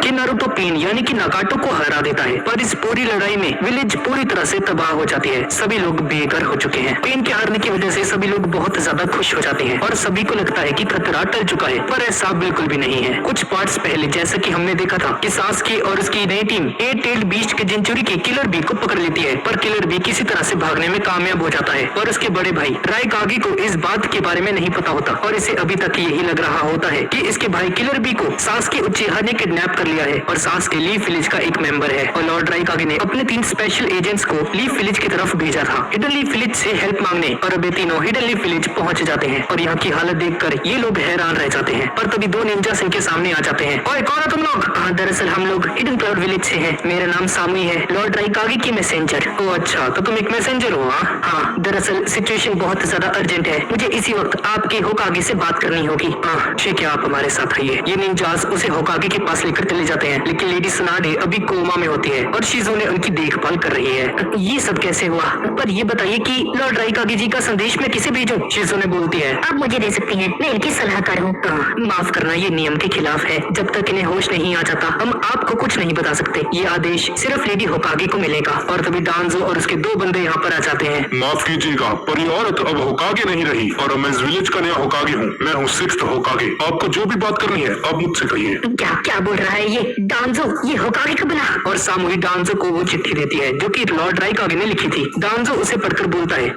कि Naruto pen यानी कि नागाटो को हरा देता है, पर इस पूरी लड़ाई में विलेज पूरी तरह से तबाह हो जाती है। सभी लोग बेघर हो चुके हैं। पेन के हारने की वजह से सभी लोग बहुत ज्यादा खुश हो जाते हैं और सभी को लगता है कि खतरा टल चुका है, पर ऐसा बिल्कुल भी नहीं है। कुछ पार्ट्स पहले जैसा कि हमने देखा था कि सास्के और उसकी नई टीम एट टेल्ड बीस्ट के जिंचुरी के किलर बी को पकड़ लेती है, पर किलर बी किसी तरह से भागने में कामयाब हो जाता है और उसके बड़े भाई राइकागी को इस बात के बारे में नहीं पता होता और इसे अभी तक यही लग रहा होता है कि इसके भाई किलर बी को सास्के उचिहा ने किडनैप कर लिया है और सास्के लीफ विलेज का एक मेंबर है और लॉर्ड राइकागी ने अपने 3 स्पेशल एजेंट्स को लीफ विलेज की तरफ भेजा था हिडन लीफ विलेज से हेल्प मांगने, और अब ये तीनों हिडन लीफ विलेज पहुंच जाते हैं और यहाँ की हालत देखकर ये लोग हैरान रह जाते हैं। पर तभी 2 निंजा इनके सामने आ जाते हैं। ओए कौन हो तुम लोग? दरअसल हम लोग हिडन क्लाउड विलेज से हैं। मेरा नाम सामुई है, लॉर्ड राइकागी की मैसेंजर। ओ अच्छा, तो तुम एक मैसेंजर हो? हाँ, दरअसल सिचुएशन बहुत ज्यादा अर्जेंट है, मुझे इसी वक्त आपके होकागे से बात करनी होगी। ठीक है, आप हमारे साथ आइए। ये निंजास उसे होकागे के पास लेकर चले जाते हैं, लेकिन लेडी सनाडे अभी कोमा में होती है और शिजुने उनकी देखभाल कर रही है। ये सब कैसे हुआ? पर ये बताइए कि लॉर्ड राइकागी जी का संदेश मैं किसे भेजूं? शिजुने बोलती है, आप मुझे दे सकती हैं, मैं इनकी सलाहकार हूँ। माफ करना, ये नियम के खिलाफ है। जब तक इन्हें होश नहीं आ जाता हम आपको कुछ नहीं बता सकते। ये आदेश सिर्फ लेडी होकागे को मिलेगा। और तभी डांजो और उसके 2 बंदे यहाँ पर आ जाते हैं। माफ कीजिएगा, पर ये औरत अब होकागे नहीं रही और मैं इस विलेज का नया होकागे हूँ। मैं हूँ 6th होकागे। आपको जो भी बात करनी है आप मुझसे कहिए। क्या क्या बोल रहा है ये डांजो? ये होकागे का बना? और सामुई डांजो को वो चिट्ठी देती है जो कि लॉर्ड राइकागे ने लिखी थी। डांजो उसे पढ़कर बोलता है,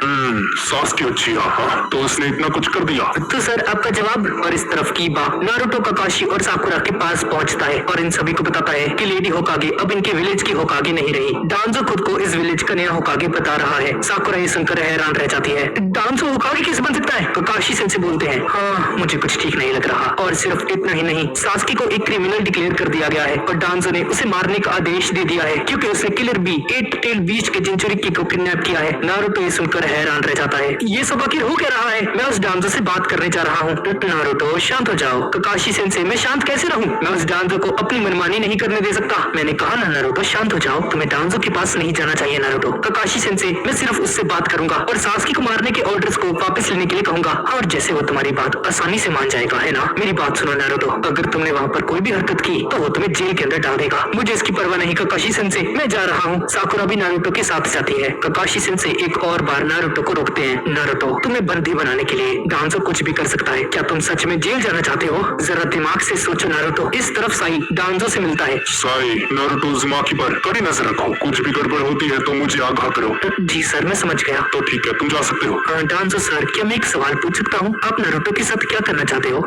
सास्के उचिहा, तो उसने इतना कुछ कर दिया? तो सर आपका जवाब। और इस तरफ कीबा नारुतो, काकाशी और साकुरा के पास पहुंचता है और इन सभी को बताता है कि लेडी होकागे अब इनके विलेज की होकागे नहीं रही। डांजो खुद को इस विलेज का नया होकागे बता रहा है। साकुरा ये सुनकर हैरान रह जाती है। डांजो होकागे कैसे बन सकता है? काकाशी सेंसे बोलते हैं, हाँ मुझे कुछ ठीक नहीं लग रहा। और सिर्फ इतना ही नहीं, सास्के को एक क्रिमिनल डिक्लेयर कर दिया गया है और डांजो ने उसे मारने का आदेश दे दिया है क्योंकि उसने Killer Bee eight tailed beast के जिंचुरी को किडनैप किया है। नारुतो ये सुनकर हैरान रह जाता है। ये सब आखिर हो क्या रहा है? मैं उस डांजो से बात करने जा रहा हूँ। नारुतो शांत हो जाओ। काकाशी सेंसे, मैं शांत कैसे रहूँ? मैं उस डांजो को अपनी मनमानी नहीं करने दे सकता। मैंने कहा ना नारुतो शांत हो जाओ, तुम्हें डांजो के पास नहीं जाना चाहिए। नारुतो, काकाशी सेंसे, मैं सिर्फ उससे बात करूंगा और सास्के को मारने के ऑर्डर्स को वापस लेने के लिए कहूंगा और जैसे वो तुम्हारी बात आसानी से मान जाएगा, है ना? मेरी बात सुनो नारुतो, अगर तुमने वहाँ पर कोई भी हरकत की तो वो तुम्हें जेल के अंदर डाल देगा। मुझे इसकी परवाह नहीं काकाशी सेंसे, मैं जा रहा हूँ। साकुरा भी नारुतो के साथ जाती है। काकाशी सेंसे एक और बार नारुतो को रोकते हैं। नारुतो, तुम्हें बंदी बनाने के लिए डांजो कुछ भी कर सकता है। क्या तुम सच में जेल जाना चाहते हो? जरा दिमाग से सोचो नारुतो। इस तरफ साई डांजो से मिलता है। साई, नारुतो ज़ुमाकी पर कड़ी नजर रखो, कुछ भी गड़बड़ होती है तो मुझे आगाह करो। जी सर, मैं समझ गया। तो ठीक है, तुम जा सकते हो। डांजो सर, क्या मैं एक सवाल पूछ सकता हूँ? आप नारुतो के साथ क्या करना चाहते हो?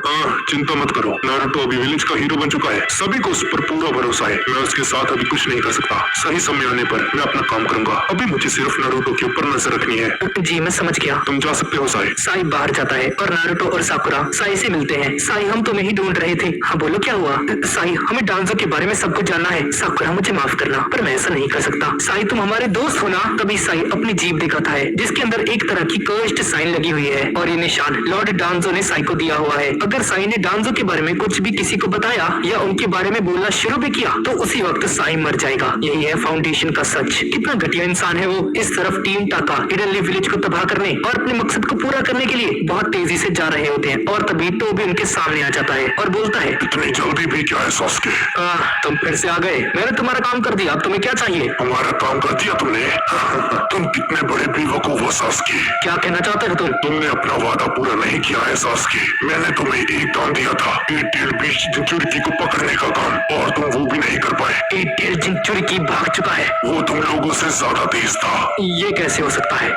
चिंता मत करो, नारुतो अभी विलेज का हीरो बन चुका है। सभी को उस पर पूरा भरोसा है। मैं उसके साथ अभी कुछ नहीं कर सकता। सही समय आने पर मैं अपना काम करूंगा। अभी मुझे सिर्फ नारुतो के ऊपर नजर रखनी है। जी मैं समझ गया। तुम जा सकते हो साई। साई बाहर जाता है और नारुतो और साकुरा साई से मिलते हैं। साई, हम तुम्हें ही ढूंढ रहे थे। हाँ बोलो, क्या हुआ? साई, हमें डांजो के बारे में सब कुछ जानना है। साकुरा, मुझे माफ करना पर मैं ऐसा नहीं कर सकता। साई, तुम हमारे दोस्त हो ना? तभी साई अपनी जीभ दिखाता है जिसके अंदर एक तरह की कर्स्ड साइन लगी हुई है और ये निशान लॉर्ड डांजो ने साई को दिया हुआ है। अगर साई ने डांजो के बारे में कुछ भी किसी को बताया या उनके बारे में बोलना शुरू भी किया तो उसी वक्त साई मर जाएगा। यही है फाउंडेशन का सच। कितना घटिया इंसान है वो। इस तरफ टीम टाका हिडन लीफ विलेज को तबाह करने और अपने मकसद को पूरा करने के लिए बहुत तेजी से जा रहे होते हैं और तभी तो भी उनके सामने आ जाता है और बोलता है, इतनी जल्दी भी क्या है सास्के? तुम फिर से आ गए। मैंने तुम्हारा काम कर दिया, अब तुम्हें क्या चाहिए? हमारा काम कर दिया तुमने? तुम कितने बड़े बेवकूफ हो सास्के। क्या कहना चाहते हो तुम? तुमने अपना वादा पूरा नहीं किया है सास्के। मैंने तुम्हें एक काम दिया था, एट टेल्ड बीस्ट जिंचुरी को पकड़ने का काम, और तुम वो भी नहीं कर पाए। एट टेल्ड जिंचुरी भाग चुका है। वो तुम लोगों से ज्यादा तेज था। ये कैसे हो सकता है?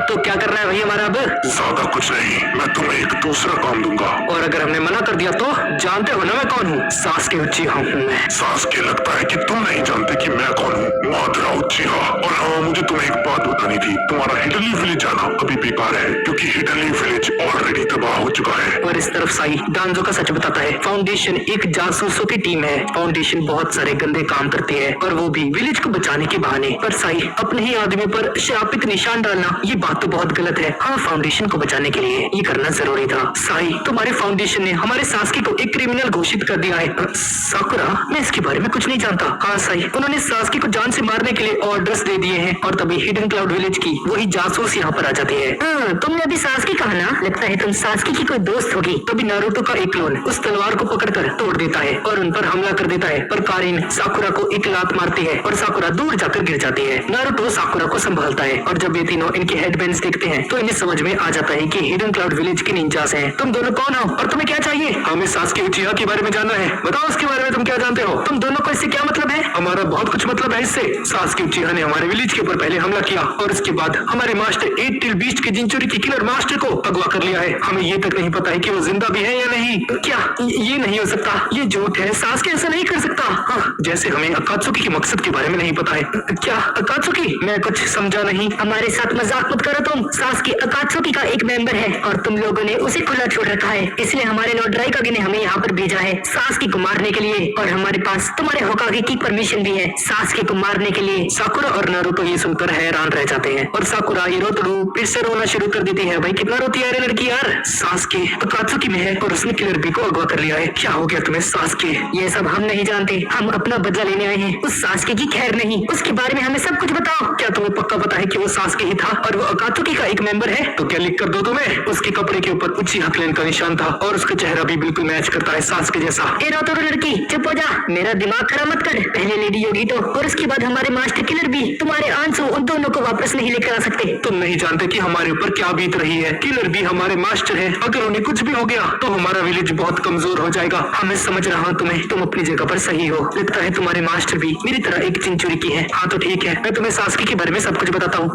तो क्या करना है भाई हमारा अब? ज्यादा कुछ नहीं, मैं तुम्हें एक दूसरा काम दूंगा। और अगर हमने मना कर दिया तो? जानते हो ना मैं कौन हूँ? सास्के उचिहा हूँ मैं। सास्के, लगता है कि तुम नहीं जानते कि मैं कौन हूँ। मादरा उचिहा। और हाँ, मुझे तुम्हें एक बात बतानी थी। तुम्हारा हिडन लीफ विलेज जाना अभी बेकार है क्योंकि हिडन लीफ विलेज ऑलरेडी तबाह हो चुका है। और इस तरफ साई डांजो का सच बताता है। फाउंडेशन एक जासूसों की टीम है। फाउंडेशन बहुत सारे गंदे काम करती है और वो भी विलेज को बचाने के बहाने। पर साई, अपने ही आदमी पर शापित निशान डालना, ये बात तो बहुत गलत है। हाँ, फाउंडेशन को बचाने के लिए ये करना जरूरी था। साई, तुम्हारे फाउंडेशन ने हमारे सास्की को एक क्रिमिनल घोषित कर दिया है। साकुरा, मैं इसके बारे में कुछ नहीं जानता। हाँ साई, उन्होंने सास्की को जान से मारने के लिए ऑर्डर्स दे दिए हैं और तभी हिडन क्लाउड विलेज की वही जासूस यहाँ पर आ जाती है। तुमने अभी सास्की कहा ना, लगता है तुम सास्की की कोई दोस्त होगी। तभी नारुतो का एक क्लोन उस तलवार को पकड़कर तोड़ देता है और उन पर हमला कर देता है, पर कारिन साकुरा को एक लात मारती है और साकुरा दूर जाकर गिर जाती है। नारुतो साकुरा को संभालता है और जब ये तीनों इनके हेडबैंड्स देखते हैं तो इन्हें समझ में आ जाता है कि हिडन क्लाउड विलेज के निंजास हैं। तुम दोनों कौन हो और तुम्हें क्या चाहिए? हमें सास्की उचिहा के बारे में जानना है। बताओ उसके बारे में तुम क्या जानते हो? तुम दोनों को इससे क्या मतलब है? हमारा बहुत कुछ मतलब है इससे। सास्की उचिहा ने हमारे विलेज के ऊपर पहले हमला किया और उसके बाद हमारे मास्टर 8 टेल बीस्ट के जिंचुरी के किलर मास्टर को अगवा कर लिया है। हमें ये तक नहीं पता है कि वो जिंदा भी है या नहीं। क्या ये नहीं हो सकता? ये झूठ है। सास्की ऐसा नहीं कर सकता। हाँ, जैसे हमें अकात्सुकी के मकसद के बारे में नहीं पता है। क्या अकात्सुकी? मैं कुछ समझा नहीं। हमारे साथ मजाक मत करो तुम। सास्की अकात्सुकी का एक मेंबर है और तुम लोगों ने उसे खुला छोड़ रखा है, इसलिए हमारे लॉर्ड राइकागे ने हमें यहाँ पर भेजा है सास्की को मारने के लिए। और हमारे पास तुम्हारे होकागे की परमिशन भी है सास्की को मारने के लिए। साकुरा और नारुतो ये सुनकर हैरान रह जाते हैं और साकुरा ये रोतड़ू फिर से रोना शुरू कर देती है। भाई कितना रोती है रे लड़की यार। सास्की अकात्सुकी में है और उसने किलर बी को अगवा कर लिया है। क्या हो गया तुम्हें सास्की? ये सब हम नहीं जानते, हम अपना बदला लेने आए हैं। उस सास्की की खैर नहीं, उसके बारे में हमें सब कुछ बताओ। क्या तुम्हें पक्का पता है कि वो सास्की ही था और वो अकात्सुकी का एक मेंबर है? तो क्या लिख कर दो तुम्हें? उसके कपड़े के ऊपर उचिहा क्लैन का निशान था और उसका चेहरा भी बिल्कुल मैच करता है सास्की जैसा। ए रोतड़ू लड़की, चुप हो जा, मेरा दिमाग खराब मत कर। पहले लेडी योगी तो और उसके बाद हमारे मास्टर किलर भी। तुम्हारे आंसू उन दोनों को वापस नहीं लेकर आ सकते। तुम नहीं जानते कि हमारे ऊपर क्या बीत रही है। किलर भी हमारे मास्टर है, अगर उन्हें कुछ भी हो गया तो हमारा विलेज बहुत कमजोर हो जाएगा। हमें समझ रहा हूँ तुम्हें, तुम अपनी जगह पर सही हो। लगता है तुम्हारे मास्टर भी मेरी तरह एक चिंचुरी की है। हाँ तो ठीक है, मैं तुम्हें सास्की के बारे में सब कुछ बताता हूँ।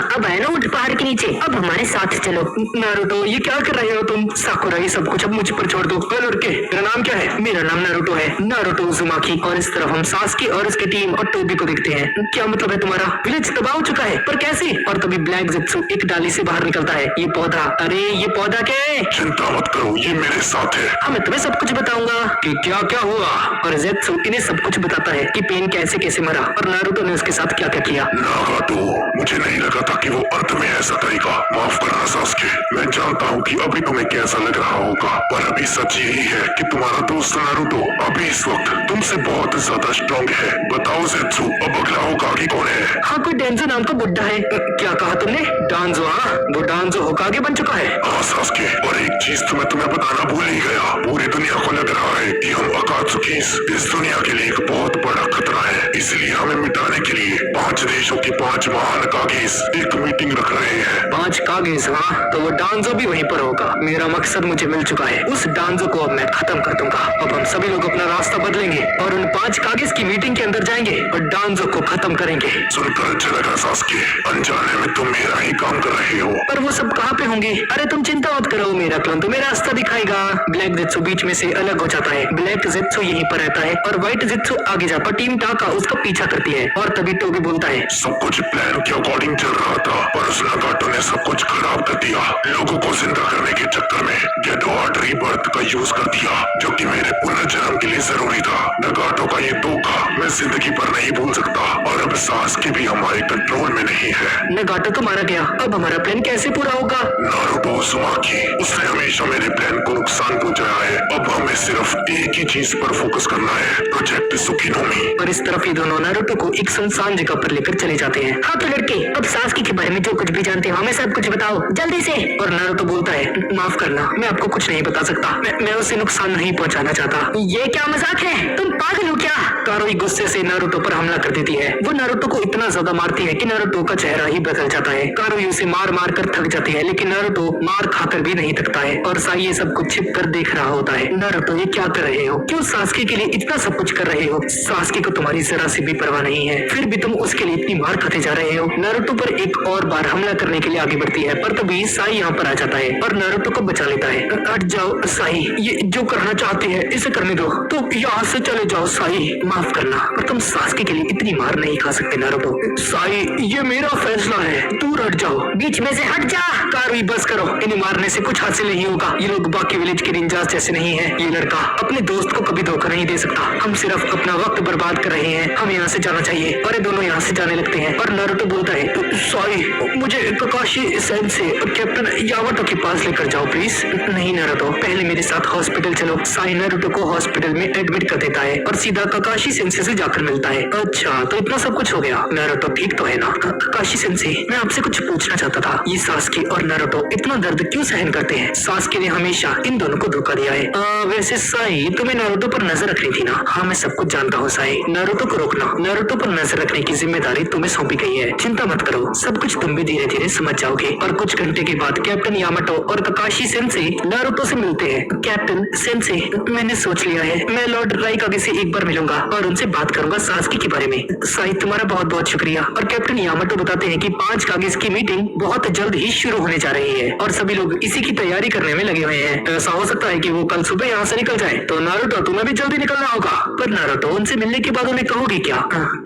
अब है ना उठ पहाड़ के नीचे, अब हमारे साथ चलो। नारुतो, ये क्या कर रहे हो तुम? साकुरा, ये सब कुछ अब मुझ पर छोड़ दो। लड़के, मेरा नाम क्या है? मेरा नाम नारुतो है, नारुतो उज़ुमाकी। और इस तरफ हम सास्की और उसकी टीम और टोबी को देखते हैं। क्या मतलब है तुम्हारा? विलेज तबाह हो चुका है, पर कैसे? और तभी ब्लैक ज़ेत्सु एक डाली से बाहर निकलता है। ये पौधा, अरे ये पौधा क्या है? चिंता मत करो, ये मेरे साथ है। हाँ, मैं तुम्हें सब कुछ बताऊंगा कि क्या क्या हुआ। और ज़ेत्सु इन्हें सब कुछ बताता है कि पेन कैसे कैसे मरा और नारुतो ने उसके साथ क्या क्या किया। नागातो, मुझे नहीं लगा था कि वो अंत में ऐसा करेगा। माफ करना सास्के, मैं जानता हूँ कि अभी तुम्हें कैसा लग रहा होगा, पर अभी सच यही है कि तुम्हारा दोस्त नारुतो अभी इस वक्त तुमसे बहुत ज्यादा स्ट्रॉन्ग है। बताओ ज़ेत्सु, अब अगला होकागे कौन है? हाँ, कोई डांजो नाम का बुड्ढा है। क्या कहा तुमने? डांजो? हाँ, वो डांजो होकागे बन चुका है। हाँ सास्के, और एक चीज तो मैं तुम्हें बताना भूल ही गया। पूरी दुनिया को लग रहा है कि हम अकात्सुकी इस दुनिया के लिए एक बहुत बड़ा खतरा है, इसलिए हमें मिटाने के लिए 5 देशों के 5 महान कागेस एक मीटिंग रख रहे हैं। 5 कागेस? हाँ, तो वो डांजो भी वहीं पर होगा। मेरा मकसद मुझे मिल चुका है, उस डांजो को अब मैं खत्म कर दूंगा। अब हम सभी लोग अपना रास्ता बदलेंगे और उन 5 कागेस की मीटिंग के अंदर जाएंगे और डांजो को खत्म करेंगे। सुनकर अच्छा लगा सास्के, अनजाने में तुम मेरा ही काम कर रहे हो। पर वो सब कहाँ पे होंगे? अरे तुम चिंता मत करो, मेरा क्लोन तुम्हें रास्ता दिखाएगा। ब्लैक ज़ेत्सु बीच में से अलग हो जाता है। ब्लैक ज़ेत्सु यहीं पर रहता है और व्हाइट ज़ेत्सु आगे जाकर टीम टाका उसका पीछा करती है। और तभी टोबी बोलता है, सब कुछ प्लान के अकॉर्डिंग चल रहा था, पर उस नगाटो ने सब कुछ खराब कर दिया। लोगों को जिंदा करने के चक्कर में गेडोआर्ड रीबर्थ का यूज कर दिया, जो कि मेरे पुनर्जन्म के लिए जरूरी था। नगाटो का ये धोखा मैं जिंदगी पर नहीं भूल सकता, और अब सास्की भी हमारे कंट्रोल में नहीं है। नगाटो तो मारा गया, अब हमारा प्लान कैसे पूरा होगा? नारुतो उज़ुमाकी, उसने हमेशा मेरे प्लान को नुकसान पहुंचाया है। अब हमें सिर्फ एक ही चीज पर फोकस करना है, प्रोजेक्ट सुकिनोमी। और इस तरफ ये दोनों नारुतो को एक सुनसान जगह पर लेकर चले जाते हैं। हाँ तो लड़के, अब सास्की के बारे में जो कुछ भी जानते हो हमें सब कुछ बताओ जल्दी से। और नारुतो बोलता है, माफ करना, मैं आपको कुछ नहीं बता सकता। मैं उसे नुकसान नहीं पहुंचाना चाहता। ये क्या मजाक है? तुम पागल हो क्या? कारोई गुस्से से नारुतो पर हमला कर देती है। वो नारुतो को इतना ज्यादा मारती है कि नारुतो का चेहरा ही बदल जाता है। कारोई उसे मार मार कर थक जाती है, लेकिन नारुतो मार खाकर भी नहीं थकता है और साई ये सब कुछ छिप कर देख रहा होता है। नारुतो, ये क्या कर रहे हो? क्यों सास्की के लिए इतना सब कुछ कर रहे हो? सास्की को तुम्हारी जरा सी भी परवाह नहीं है, फिर भी तुम उसके लिए इतनी मार खाते जा रहे हो। नारुतो पर एक और बार हमला करने के लिए आगे बढ़ती है, पर तभी साई यहाँ पर आ जाता है और नारुतो को बचा लेता है। हट जाओ साई, ये जो करना चाहते हैं इसे करने दो। तो यहाँ से चले जाओ साई। माफ करना, पर तुम सास्के के लिए इतनी मार नहीं खा सकते नारुतो। साई, ये मेरा फैसला है, दूर हट जाओ, बीच में से हट जा। कारुई, बस करो, इन्हें मारने से कुछ हासिल नहीं होगा। ये लोग बाकी विलेज के निंजास जैसे नहीं है। ये लड़का अपने दोस्त को कभी धोखा नहीं दे सकता। हम सिर्फ अपना वक्त बर्बाद कर रहे हैं, हमें यहाँ से जाना चाहिए। और ये दोनों यहाँ से जाने लगते हैं और नारुतो बोलता है, साई, मुझे ककाशी सेंसे और कैप्टन यामाटो के पास लेकर जाओ प्लीज। नहीं नारुतो, पहले मेरे साथ हॉस्पिटल चलो। साई नारुतो को हॉस्पिटल में एडमिट कर देता है और सीधा ककाशी सेंसे से जाकर मिलता है। अच्छा, तो इतना सब कुछ हो गया। नारुतो, ठीक तो है ना? ककाशी सेंसे, मैं आपसे कुछ पूछना चाहता था। ये सास्के और नारुतो इतना दर्द क्यों सहन करते हैं? सास्के ने हमेशा इन दोनों को धोखा दिया है। वैसे साई, तुम्हें नारुतो पर नजर रखनी थी ना? हाँ, मैं सब कुछ जानता हूँ साई। नारुतो को रोकना, नारुतो पर नजर रखने की जिम्मेदारी तुम्हें सौंपी गई है। चिंता मत करो, सब कुछ तुम भी धीरे धीरे समझ जाओगे। और कुछ घंटे के बाद कैप्टन यामाटो और ककाशी सेंसे नारुतो से मिलते हैं। कैप्टन सेंसे, मैंने सोच लिया है, मैं लॉर्ड राइकागे से एक बार मिलूंगा और उनसे बात करूंगा सास्के के बारे में। साई, तुम्हारा बहुत बहुत शुक्रिया। और कैप्टन यामाटो बताते हैं कि 5 कागेस की मीटिंग बहुत जल्द ही शुरू होने जा रही है और सभी लोग इसी की तैयारी करने में लगे हुए हैं। ऐसा हो सकता है कि वो कल सुबह यहाँ से निकल जाए। तो नारुतो, तुम्हें भी जल्दी निकलना होगा। पर नारुतो, उनसे मिलने के बाद उन्हें कहोगे क्या?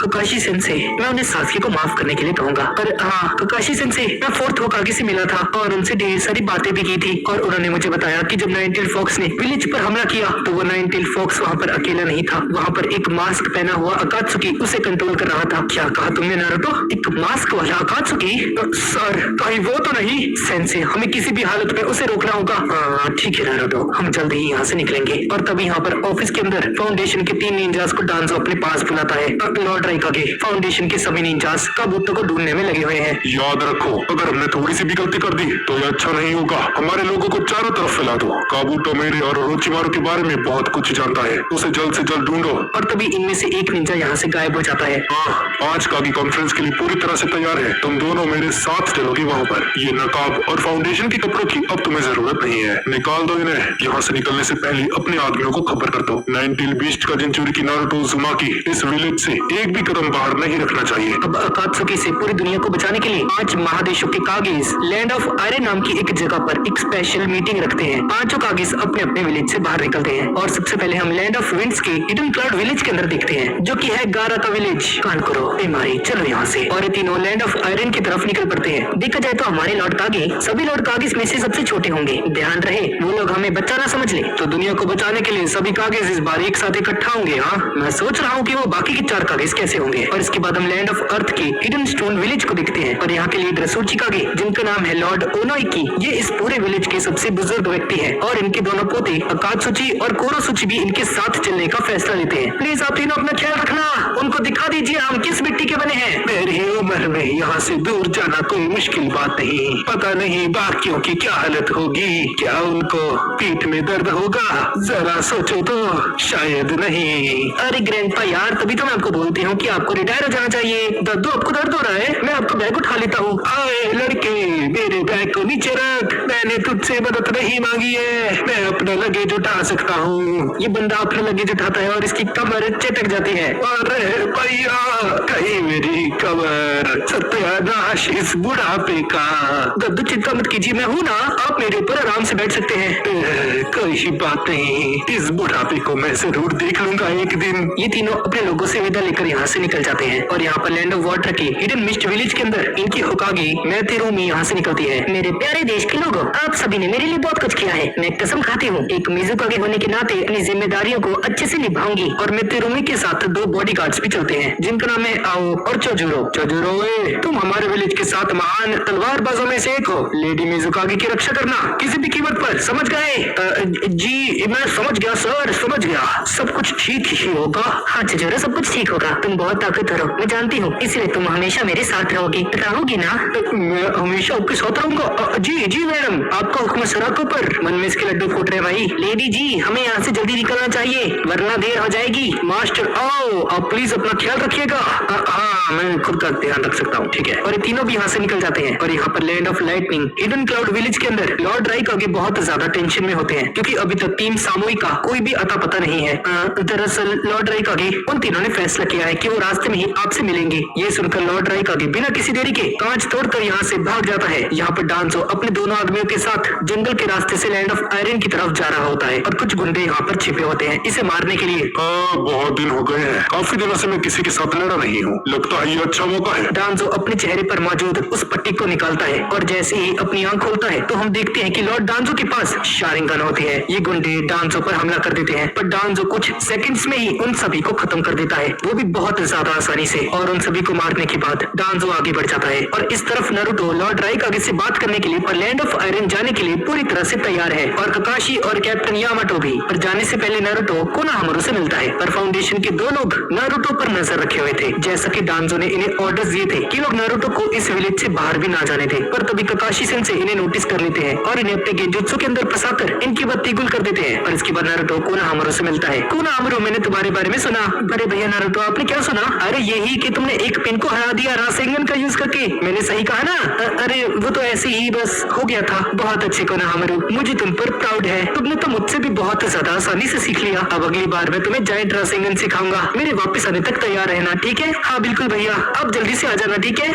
ककाशी सेंसे, मैं उन्हें सास्के को माफ करने के लिए कहूंगा। पर हाँ ककाशी सेंसे, मैं 4th होकागे से मिला था और उनसे ढेर सारी बातें भी की थी और उन्होंने मुझे बताया कि जब नाइनटेल फॉक्स ने विलेज पर हमला किया तो वो नाइनटेल फॉक्स वहाँ पर अकेला नहीं था। वहाँ पर एक मास्क पहना हुआ अकात्सुकी उसे कंट्रोल कर रहा था। क्या कहा तुमने नारुतो? एक मास्क वाला अकात्सुकी? सर, कहीं वो तो नहीं? सेंसे, हमें किसी भी हालत में उसे रोकना होगा। ठीक है नारुतो, हम जल्द ही यहाँ से निकलेंगे। और तभी यहाँ पर ऑफिस के अंदर फाउंडेशन के 3 निंजास को डांसो अपने पास बुलाता है। लॉर्ड राइकागे, फाउंडेशन के सभी निंजास काबूतो को ढूंढने में लगे हुए हैं। याद रखो, अगर हमने थोड़ी सी भी गलती कर दी तो ये अच्छा नहीं होगा। हमारे लोगों को चारों तरफ फैला दो। काबूतो मेरे और ओरोचिमारू के बारे में बहुत कुछ जानता है, उसे जल्द से जल्द ढूंढो। और तभी इनमें से एक निंजा यहाँ से गायब हो जाता है। हाँ, 5 कागी कॉन्फ्रेंस के लिए पूरी तरह से तैयार है। तुम दोनों मेरे साथ चलोगे वहाँ पर। ये नकाब और फाउंडेशन के कपड़ों की अब तुम्हें जरूरत नहीं है, निकाल दो इन्हें। यहाँ से निकलने से पहले अपने आदमियों को खबर कर दो। नाइनटेल बीस्ट का जिंचुरी की नारुतो उज़ुमाकी इस विलेज से एक भी कदम बाहर नहीं रखना चाहिए। अब अकात्सुकी से पूरी दुनिया को बचाने के लिए 5 महादेशों के कागेस लैंड ऑफ आयरन नाम की एक जगह पर एक स्पेशल मीटिंग रखते हैं। 5 कागेस अपने अपने विलेज से बाहर निकलते हैं और सबसे पहले हम लैंड ऑफ विंड्स के हिडन क्लाउड विलेज के अंदर देखते हैं, जो कि है गारा का विलेज। कान करो बीमारी, चलो यहाँ से। और ये तीनों लैंड ऑफ आयरन की तरफ निकल पड़ते हैं। देखा जाए तो हमारे लॉर्ड कागे सभी लॉर्ड कागेस में से सबसे छोटे होंगे। ध्यान रहे वो लोग हमें बच्चा ना समझ ले। तो दुनिया को बचाने के लिए सभी कागेस इस बार एक साथ इकट्ठा होंगे। हाँ, मैं सोच रहा हूँ कि वो बाकी के 4 कागेस कैसे होंगे। और इसके बाद हम लैंड ऑफ अर्थ के हिडन स्टोन विलेज को देखते हैं और यहाँ के लीडर सूचिकागे, जिनका नाम है लॉर्ड ओनोइकी, ये इस पूरे विलेज के सबसे बुजुर्ग व्यक्ति है और इनके दोनों पोते अकात्सुची और कोरोसुची भी इनके साथ चलने का फैसला लेते हैं। प्लीज आप तीनों अपना ख्याल रखना, उनको दिखा दीजिए हम किस मिट्टी के बने हैं। मेरी उम्र में यहाँ से दूर जाना कोई मुश्किल बात नहीं। पता नहीं बाकियों की क्या हालत होगी, क्या उनको पीठ में दर्द होगा, जरा सोचो तो शायद नहीं। अरे ग्रैंडपा यार, तभी तो मैं आपको बोलती हूँ कि आपको रिटायर हो जाना चाहिए। दद्दू, आपको दर्द हो रहा है? मैं आपका बैग उठा लेता हूँ। आए लड़के, मेरे बैग को नीचे रख, मैंने तुझसे मदद नहीं मांगी है, मैं अपना लगेज उठा सकता हूँ। ये बंदा अपना लगेज उठाता है और इसकी कमर चटक जाती है। अरे भैया, कहीं मेरी कमर, सत्यानाश इस बुढ़ापे का। दद्दू चिंता मत कीजिए, मैं हूँ ना, आप मेरे ऊपर आराम से बैठ सकते हैं। कोई बात नहीं, इस बुढ़ापे को मैं जरूर देख लूंगा एक दिन। ये तीनों अपने लोगों से विदा लेकर यहाँ से निकल जाते हैं और यहाँ पर लैंड ऑफ वाटर के हिडन मिस्ट विलेज के अंदर इनकी होकागे मैतेरुमी यहाँ से निकलती है। मेरे प्यारे देश के लोगों, आप सभी ने मेरे लिए बहुत कुछ किया है। मैं कसम खाती हूँ, एक मिजुकागे होने के नाते अपनी जिम्मेदारियों को अच्छे से निभाऊंगी। और मैतेरुमी के साथ 2 बॉडीगार्ड्स भी चलते हैं, जिनका नाम है आओ और चोजुरो। चोजुरो, तुम हमारे विलेज के 7 महान तलवारबाजों में से एक हो। लेडी मिजुकागे की रक्षा करना किसी भी कीमत पर, समझ गए? जी मैं समझ गया सर, समझ गया। सब कुछ ठीक ही होगा। हाँ चोजुरो, सब कुछ ठीक होगा। तुम बहुत ताकतवर हो, मैं जानती हूँ, इसलिए तुम हमेशा मेरे साथ रहोगी ना? मैं हमेशा आपके साथ रहूंगा। जी जी मैडम, आपका हुक्म सराखों पर। मन में इसके लड्डू फूट रहे भाई। लेडी जी, हमें यहाँ से जल्दी निकलना चाहिए वरना देर हो जाएगी। मास्टर आओ, आप प्लीज अपना ख्याल रखिएगा। हाँ, मैं खुद का ध्यान रख सकता हूँ, ठीक है। और ये तीनों भी यहाँ से निकल जाते हैं और यहाँ पर land of lightning hidden cloud village के अंदर लॉर्ड राइकागे बहुत ज्यादा टेंशन में होते हैं, क्योंकि अभी तक टीम सामोई का कोई भी अता पता नहीं है। दरअसल लॉर्ड राइकागे उन तीनों ने फैसला किया है कि वो रास्ते में ही आपसे मिलेंगे। ये सुनकर लॉर्ड राइकागे बिना किसी देरी के कांच तोड़कर यहाँ से भाग जाता है। यहाँ पर डांजो अपने दोनों आदमियों के साथ जंगल के रास्ते से लैंड ऑफ आयरन की तरफ जा रहा होता है और कुछ गुंडे यहाँ पर छिपे होते हैं इसे मारने के लिए। बहुत दिन हो गए हैं, काफी दिनों से मैं किसी के साथ लड़ा नहीं हूँ, लगता है ये अच्छा मौका है। डांजो अपने चेहरे पर मौजूद उस पट्टी को निकालता है और जैसे ही अपनी आंख खोलता है तो हम देखते हैं कि लॉर्ड डांजो के पास शारिंग गन होती है। ये गुंडे डांजो पर हमला कर देते हैं पर डांजो कुछ सेकंड्स में ही उन सभी को खत्म कर देता है, वो भी बहुत ज्यादा आसानी से। और उन सभी को मारने के बाद डांजो आगे बढ़ जाता है और इस तरफ नारुतो लॉर्ड राइकागे से बात करने के लिए और लैंड ऑफ आयरन जाने के लिए पूरी तरह से तैयार है और ककाशी और कैप्टन यामाटो भी। पर जाने से पहले नारुतो कोनोहामारू से मिलता है पर फाउंडेशन के दो लोग नारुतो पर नजर रखे हुए थे, जैसा कि डांजो ने इन्हें ऑर्डर्स दिए थे कि लोग नारुतो को इस विलेज से बाहर भी ना जाने थे। पर तभी ककाशी सेंसे इन्हें नोटिस कर लेते हैं और इन्हें अपने गेंजुत्सु के अंदर फंसाकर इनकी बत्ती गुल कर देते हैं। और इसके बाद नारुतो कोनोहामारू से मिलता है। कोनोहामारू, मैंने तुम्हारे बारे में सुना। अरे भैया नारुतो, आपने क्या सुना? अरे यही कि तुमने एक पिन को हरा दिया रासेंगन का यूज करके। मैंने सही कहा ना? अरे वो तो ऐसे ही बस हो गया था। बहुत अच्छे कोनोहामारू, मुझे तुम पर प्राउड है, तुमने तो मुझसे भी बहुत ज्यादा आसानी से सीख लिया। अब अगली बार मैं तुम्हें जायंट रासेंगन सिखाऊंगा, मेरे वापस आने तक तैयार रहना, ठीक है? हाँ बिल्कुल भैया, अब जल्दी से आ जाना, ठीक है?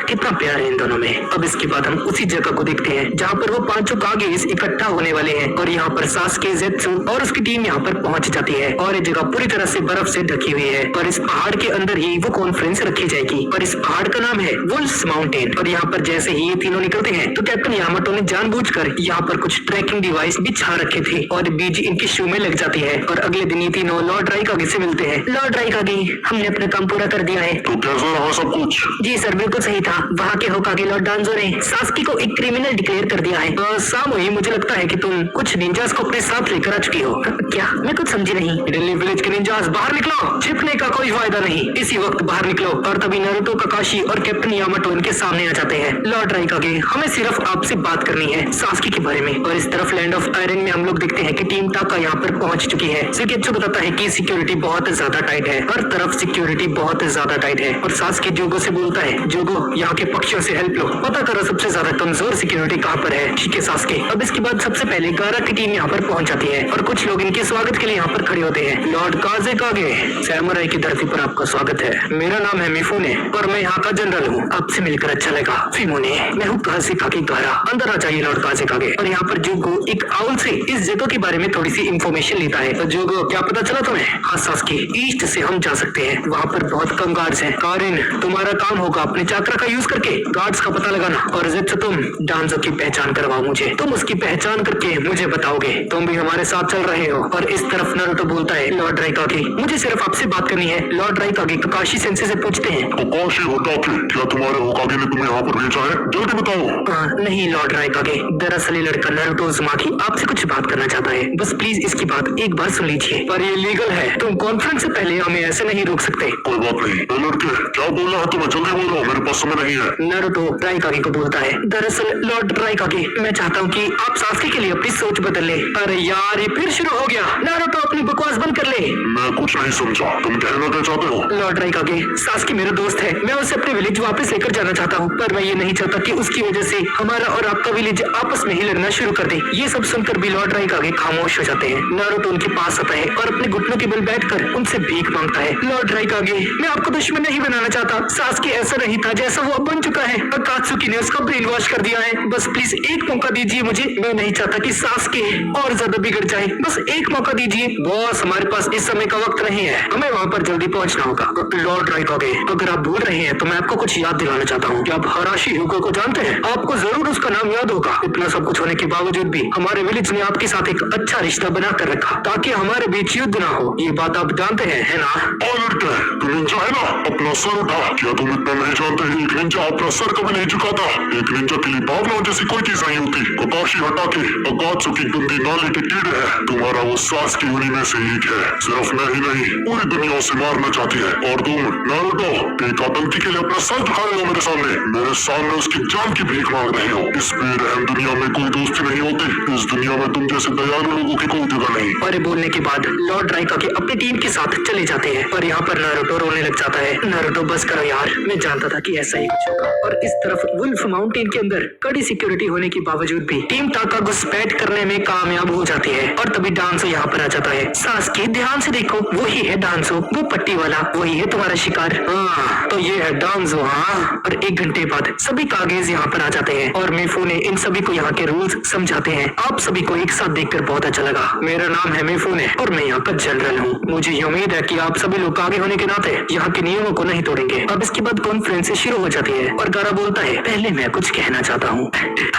कितना प्यार है इन दोनों में। अब इसके बाद हम उसी जगह को देखते हैं जहाँ पर वो पांचों कागेस इकट्ठा होने वाले हैं और यहाँ पर सासुके, ज़ेत्सु और उसकी टीम यहाँ पर पहुंच जाती है और ये जगह पूरी तरह से बर्फ से ढकी हुई है और इस पहाड़ के अंदर ही वो कॉन्फ्रेंस रखी जाएगी और इस पहाड़ का नाम है वुल्फ्स माउंटेन। और यहाँ पर जैसे ही ये तीनों निकलते हैं तो कैप्टन यामाटो ने जानबूझकर यहाँ पर कुछ ट्रैकिंग डिवाइस बिछा रखे थे और बीज इनके शू में लग जाती है। और अगले दिन ये तीनों लॉर्ड राइकागे से मिलते हैं। लॉर्ड राइकागे, हमने अपना काम पूरा कर दिया है। तो कैसा रहा सब कुछ? जी सर, बिल्कुल सही था। वहाँ के होकागे लॉर्ड डांजो ने सासुके को एक क्रिमिनल डिक्लेयर कर दिया है। सामोई, मुझे लगता है कि तुम कुछ निंजास को अपने साथ लेकर आ चुकी हो। क्या? मैं कुछ समझी नहीं। दिल्ली विलेज के निंजास, बाहर निकलो, छिपने का कोई फायदा नहीं, इसी वक्त बाहर निकलो। और तभी नारुतो, ककाशी और कैप्टन यामाटो इनके सामने आ जाते हैं। लॉर्ड राइकागे, हमें सिर्फ आपसे बात करनी है सासुके के बारे में। और इस तरफ लैंड ऑफ आयरन में हम लोग देखते हैं कि टीम टाका यहाँ पर पहुंच चुकी है। सुकेत्सु बताता है कि सिक्योरिटी बहुत ज्यादा टाइट है, हर तरफ सिक्योरिटी बहुत ज्यादा टाइट है। और सासुके जोगो से बोलता है, जोगो यहाँ के पक्षियों से हेल्प लो, पता करो सबसे ज्यादा कमजोर सिक्योरिटी कहाँ पर है। ठीक है सासुके। अब इसके बाद सबसे पहले गारा की टीम यहाँ पर पहुंच जाती है और कुछ लोग इनके स्वागत के लिए यहाँ पर खड़े होते हैं। लॉर्ड काज़ेकागे, सैमुराई की धरती पर आपका स्वागत है। मेरा नाम है मिफुने और मैं यहाँ का जनरल हूँ। आपसे मिलकर अच्छा लगा। फिमुने, मैं हूँ काज़ेकागे गारा। अंदर आ जाइए लॉर्ड काज़ेकागे। और यहाँ पर जोगो एक आउल से इस जगह के बारे में थोड़ी सी इंफॉर्मेशन लेता है। तो जोगो, क्या पता चला तुम्हें? हाँ सासुके, ईस्ट से हम जा सकते हैं, वहाँ पर बहुत कम गार्ड्स हैं। कारिन, तुम्हारा काम होगा अपने चाक्रा का यूज करके गार्ड्स का पता लगाना। और ज़ेत्सु, तुम डांजो की पहचान करवाओ मुझे, तुम उसकी पहचान करके मुझे बताओगे। तुम भी हमारे साथ चल रहे हो। और इस तरफ नारुतो बोलता है, लॉर्ड राइकागे, मुझे सिर्फ आपसे बात करनी है। लॉर्ड राइकागे ककाशी सेंसे से पूछते हैं, ककाशी होकागे, क्या तुम्हारे होकागे ने तुम्हें यहाँ पर भेजा है? जल्दी बताओ। नहीं लॉर्ड राइकागे, दरअसल ये लड़का नारुतो उज़ुमाकी आपसे कुछ बात करना चाहता है, बस प्लीज इसकी बात एक बार सुन लीजिए। पर ये लीगल है, तुम कॉन्फ्रेंस से पहले हमें ऐसे नहीं रोक सकते। कोई बात नहीं। लड़के, क्या बोलना है तुम्हें? जल्दी बोलो, मेरे पास समय नहीं है। नारुतो राइकागे को बोलता है, दरअसल लॉर्ड राइकागे, मैं चाहता हूँ कि आप सासुके के लिए अपनी सोच बदल ले। अरे यार, ये फिर शुरू हो गया। नारुतो, अपनी बकवास बंद कर ले। मैं कुछ नहीं समझा, तुम कहना क्या चाहते हो? लॉर्ड राइकागे, सासुके मेरा दोस्त है, मैं उसे अपने विलेज वापस लेकर जाना चाहता हूँ, पर मैं ये नहीं चाहता कि उसकी वजह से हमारा और आपका विलेज आपस में ही लड़ना शुरू कर दे। ये सब सुनकर भी लॉर्ड राइकागे खामोश हो जाते हैं। नारुतो उनके पास आता है और अपने घुटनों के बल बैठकर उनसे भीख मांगता है। लॉर्ड राइकागे, मैं आपको दुश्मन नहीं बनाना चाहता, सासुके ऐसा नहीं था जैसा वो अब बन चुका है। अकात्सुकी ने उसका ब्रेन वॉश कर दिया है। बस प्लीज एक मौका दीजिए मुझे, मैं नहीं चाहता कि सासुके और ज्यादा बिगड़ जाए, बस एक मौका दीजिए। बॉस, हमारे पास इस समय का वक्त नहीं है, हमें वहाँ पर जल्दी पहुँचना होगा। लॉर्ड राइकागे, अगर आप भूल रहे हैं तो मैं आपको कुछ याद दिलाना चाहता हूँ। क्या आप हराशी ह्यूगो को जानते हैं? आपको जरूर उसका नाम याद होगा। इतना सब कुछ होने के बावजूद भी हमारे विलेज ने आपके साथ एक अच्छा रिश्ता बना कर रखा ताकि हमारे बीच युद्ध ना हो। ये बात आप जानते हैं, है ना? लड़के, तू निंजा है ना, अपना सर उठा। क्या तुम इतना नहीं जानते? एक निंजा अपना सर कभी नहीं झुकाता। एक निंजा के लिए भावनाओं जैसी कोई चीज नहीं होती। ककाशी हटा के अकात्सुकी गंदी नाले के कीड़े है। तुम्हारा वो सासुके उन्हीं में से एक है। सिर्फ मैं ही नहीं, पूरी दुनिया से मारना चाहती है। और तुम नारुतो, एक आतंकी के लिए अपना सर झुका रहे हो मेरे सामने उसकी जान की भीख मांग रहे हो। इस बेरहम दुनिया में कोई दोस्ती नहीं होती। इस दुनिया में तुम जैसे दयालु लोगों की कोई जगह नहीं। और बोलने के बाद लॉर्ड राइकागे अपनी टीम के साथ चले जाते हैं और यहाँ पर नारुतो रोने लग जाता है। नारुतो बस करो यार, मैं जानता था कि ऐसा ही कुछ होगा। और इस तरफ वुल्फ माउंटेन के अंदर कड़ी सिक्योरिटी होने के बावजूद भी टीम टाका घुसपैठ करने में कामयाब हो जाती है और तभी डांसो यहाँ पर आ जाता है। सासकी ध्यान से देखो, वही है डांसो, वो पट्टी वाला, वही है तुम्हारा शिकार। हाँ तो ये है डांसो। हाँ और 1 घंटे बाद सभी कागेज यहाँ पर आ जाते हैं और मिफूने इन सभी को यहाँ के रूल्स समझाते हैं। आप सभी को एक साथ देखकर बहुत अच्छा लगा। मेरा नाम है मिफूने और मैं यहाँ का जनरल हूँ। मुझे ये उम्मीद है कि आप सभी लोग आगे होने के नाते यहाँ के नियमों को नहीं तोड़ेंगे। अब इसके बाद कॉन्फ्रेंस शुरू हो जाती है और गारा बोलता है, पहले मैं कुछ कहना चाहता हूँ।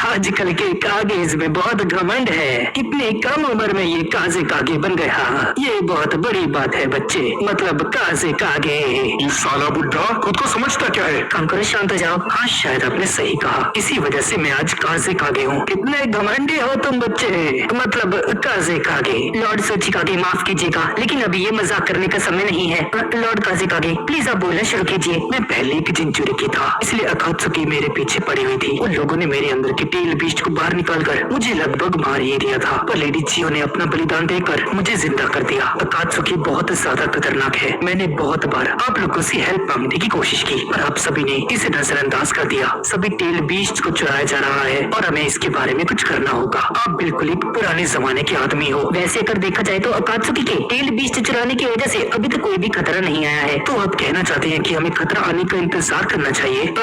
आजकल के कागेज में बहुत घमंड है, इतनी कम उम्र में ये काजे कागे बन गया, ये बहुत बड़ी बात है बच्चे, मतलब काजे कागे। ये साला बुड्ढा खुद को समझता क्या है? काम करो, शांत हो जाओ। हाँ शायद आपने सही कहा, इसी वजह से मैं आज काजे कागे हूँ। कितने घमंडी हो तुम बच्चे, मतलब काजे कागे। लॉर्ड सोची कागे माफ कीजिएगा, लेकिन अभी ये मजाक करने का समय नहीं है। लॉर्ड काजे कागे प्लीज आप बोलना शुरू कीजिए। मैं पहले एक जिंचुरी की था, इसलिए अकात्सुकी मेरे पीछे पड़ी हुई थी। उन लोगों ने मेरे अंदर की टेल बीस्ट को बाहर निकालकर मुझे लगभग मार ही दिया था, पर लेडी जियो ने अपना बलिदान देकर मुझे जिंदा कर दिया। अकात्सुकी बहुत ज्यादा खतरनाक है। मैंने बहुत बार आप लोगों से हेल्प मांगने की कोशिश की, पर आप सभी ने इसे नजरअंदाज कर दिया। सभी टेल बीस्ट को चुराया जा रहा है और हमें इसके बारे में कुछ करना होगा। आप बिल्कुल एक पुराने जमाने के आदमी हो। वैसे अगर देखा जाए तो अकात्सुकी के टेल बीस्ट चुराने की वजह से अभी तक कोई भी खतरा नहीं आया है। तो आप कहना चाहते हैं कि हमें खतरा आने का इंतजार करना चाहिए?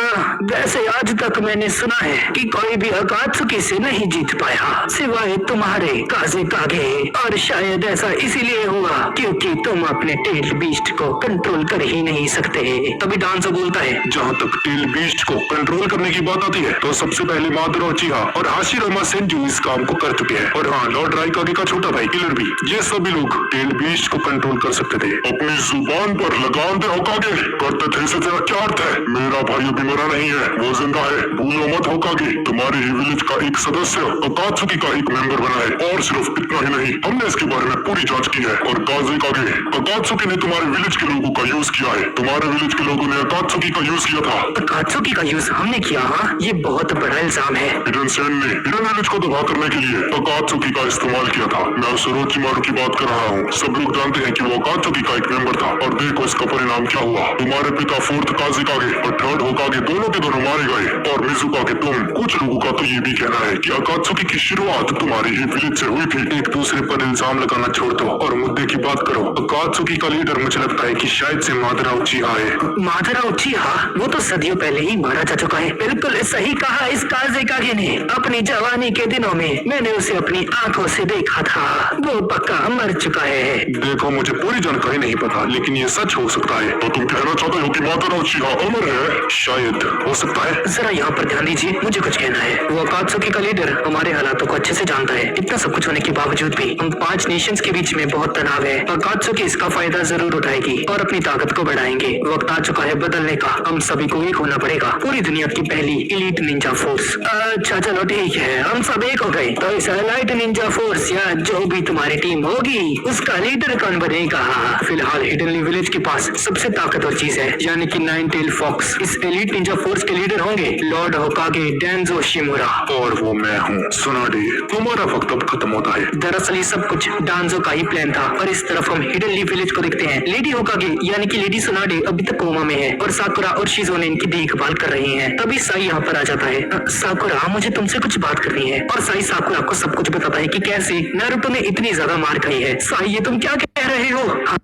वैसे आज तक मैंने सुना है कि कोई भी अकात्सुकी से नहीं जीत पाया सिवाय तुम्हारे काजे कागे, और शायद ऐसा इसीलिए हुआ क्योंकि तुम अपने टेल बीस्ट को कंट्रोल कर ही नहीं सकते। तभी डांसो बोलता है, जहाँ तक टेल बीस्ट को कंट्रोल करने की बात आती है तो सबसे पहले मादरो उचिहा और हाशिरामा सेंजू इस काम को कर चुके हैं। और हाँ, लॉर्ड राइकागे का छोटा भाई किलर भी, ये सभी लोग टेल बीस्ट को कंट्रोल कर सकते थे। अपनी जुबान पर लगाम दे होकागे, करते थे इसे तेरा क्या अर्थ है? मेरा भाई अभी मरा नहीं है, वो जिंदा है, भूलो मत होकागे। तुम्हारे ही विलेज का एक सदस्य अकात्सुकी का एक मेंबर बना है, और सिर्फ इतना ही नहीं, हमने इसके बारे में पूरी जांच की है। और काजे कागे, अकात्सुकी ने तुम्हारे विलेज के लोगों का यूज किया है। तुम्हारे विलेज के लोगों ने अकात्सुकी का यूज किया था। अकात्सुकी का यूज हमने किया? हाँ ये बहुत बड़ा इल्जाम है। हिडन सेन ने हिडन विलेज को तबाह करने के लिए अकात्सुकी का इस्तेमाल किया था। मैं उस ओरोचिमारू की बात कर रहा हूँ। सब लोग जानते हैं कि वो अकात्सुकी का एक मेंबर था, और देखो इसका परिणाम क्या हुआ। तुम्हारे पिता फोर्थ काजे कागे और थर्ड होकागे दोनों के दोनों मारे गए, और मिजुका के तुम। कुछ लोगों का तो ये भी कहना है कि अकात्सुकी की शुरुआत तुम्हारी ही विलेज से हुई थी। एक दूसरे पर इल्जाम लगाना छोड़ दो और मुद्दे की बात करो। अकात्सुकी का लीडर मुझे लगता है कि शायद से मादरा उचिहा है। मादरा उचिहा? वो तो सदियों पहले ही मारा जा चुका है। बिल्कुल सही कहा इस काजे कागे ने। अपनी जवानी के दिनों में मैंने उसे अपनी आंखों से देखा था, वो पक्का मर चुका है। देखो मुझे पूरी जानकारी नहीं पता, लेकिन ये सच हो सकता है। तो तुम कहना चाहते हो कि मादरा उचिहा अमर है? शायद हो सकता है। जरा यहाँ पर ध्यान दीजिए, मुझे कुछ कहना है। वो अकात्सुकी का लीडर हमारे हालातों को अच्छे से जानता है। इतना सब कुछ होने के बावजूद भी हम 5 नेशंस के बीच में बहुत तनाव है। अकात्सुकी इसका फायदा जरूर उठाएगी और अपनी ताकत को बढ़ाएंगे। वक्त आ चुका है बदलने का। हम सभी को एक होना पड़ेगा। पूरी दुनिया की पहली एलीट निंजा फोर्स। अच्छा चलो ठीक है, हम सब एक हो गए। तो इस एलाइट निंजा फोर्स या जो भी तुम्हारी टीम होगी, उसका लीडर कौन बनेगा? फिलहाल हिडनली विलेज के पास सबसे ताकतवर चीज है, यानी कि 9 टेल फॉक्स। इस एलीट निंजा फोर्स के लीडर होंगे लॉर्ड होकागे डेंजो शिमुरा। और वो मैं हूँ सुनाडे। तुम्हारा वक्त अब खत्म होता है। दरअसल ये सब कुछ डांजो का ही प्लान था। और इस तरफ हम हिडनली विलेज को देखते हैं। लेडी होकागे यानी कि लेडी सुनाडे अभी तक कोमा में है और साकुरा और शिजो ने इनकी देखभाल कर रही हैं। तभी साई यहाँ पर आ जाता है। साकुरा मुझे तुमसे कुछ बात करनी है। और साई साकुरा को सब कुछ बताता है कि कैसे नारुतो ने इतनी ज्यादा मार खाई है। साई ये तुम क्या कह रहे हो?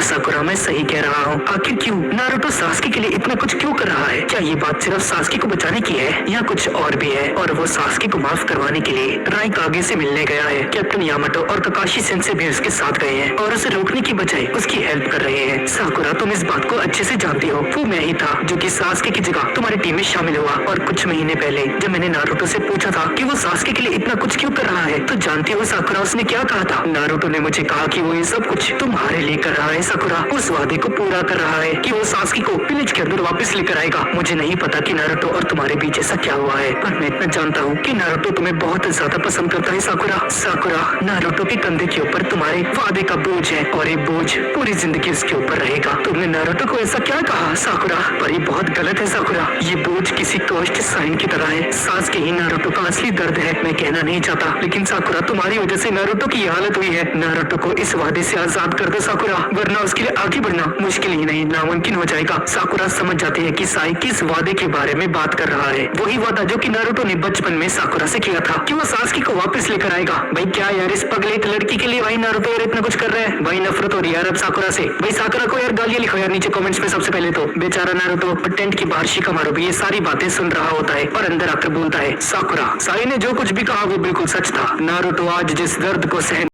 साकुरा मैं सही कह रहा हूँ। आखिर क्यों नारुतो सास्की के लिए इतना कुछ क्यों कर रहा है? क्या ये बात सिर्फ सास्की को बचाने की है या कुछ और भी है? और वो सास्की को माफ करवाने के लिए राइकागे से मिलने गया है। कैप्टन यामाटो और तकाशी सेंसे भी उसके साथ गए हैं और उसे रोकने की बजाय उसकी हेल्प कर रहे हैं। साकुरा तुम इस बात को अच्छे से जानती हो। वो मैं ही था जो कि सास्की की जगह तुम्हारी टीम में शामिल हुआ। और कुछ महीने पहले जब मैंने नारुतो से पूछा था कि वो सास्की के लिए इतना कुछ क्यों कर रहा है, तो जानती हो साकुरा उसने क्या कहा था? नारुतो ने मुझे कहा कि वो ये सब कुछ तुम्हारे लिए कर रहा है। साकुरा उस वादे को पूरा कर रहा है कि वो सास्की को विलेज के अंदर वापस लेकर आएगा। मुझे नहीं पता कि नारुतो और तुम्हारे बीच ऐसा क्या हुआ है, पर मैं इतना जानता हूँ कि नारुतो तुम्हें बहुत ज्यादा पसंद करता है। साकुरा साकुरा नारुतो के कंधे के ऊपर तुम्हारे वादे का बोझ है और ये बोझ पूरी जिंदगी उसके ऊपर रहेगा। तुम तूने नारुतो को ऐसा क्या कहा साकुरा? पर ये बहुत गलत है साकुरा, ये बोझ किसी टॉर्च साइन की तरह है। सांस के ही नारुतो का असली दर्द है। मैं कहना नहीं चाहता, लेकिन साकुरा तुम्हारी वजह से नारुतो की हालत हुई है। नारुतो को इस वादे से आजाद कर दो साकुरा, वरना उसके लिए आगे बढ़ना मुश्किल ही नहीं नामुमकिन हो जाएगा। साकुरा समझ जाते हैं कि साई किस वादे के बारे में बात कर रहा है। वही वादा जो कि नारुतो ने बचपन में साकुरा से किया था कि वो सासकी को वापस लेकर आएगा। भाई क्या यार, इस पगलेट लड़की के लिए भाई नारुतो यार इतना कुछ कर रहा है। भाई नफरत हो रही है यार अब साकुरा से। भाई साकुरा को यार गालियां लिखो यार नीचे कमेंट्स में। सबसे पहले तो बेचारा नारुतो टेंट की बाहर शिकामारू भी ये सारी बातें सुन रहा होता है और अंदर आकर बोलता है, साकुरा, साई ने जो कुछ भी कहा वो बिल्कुल सच था। नारुतो आज जिस दर्द को सहन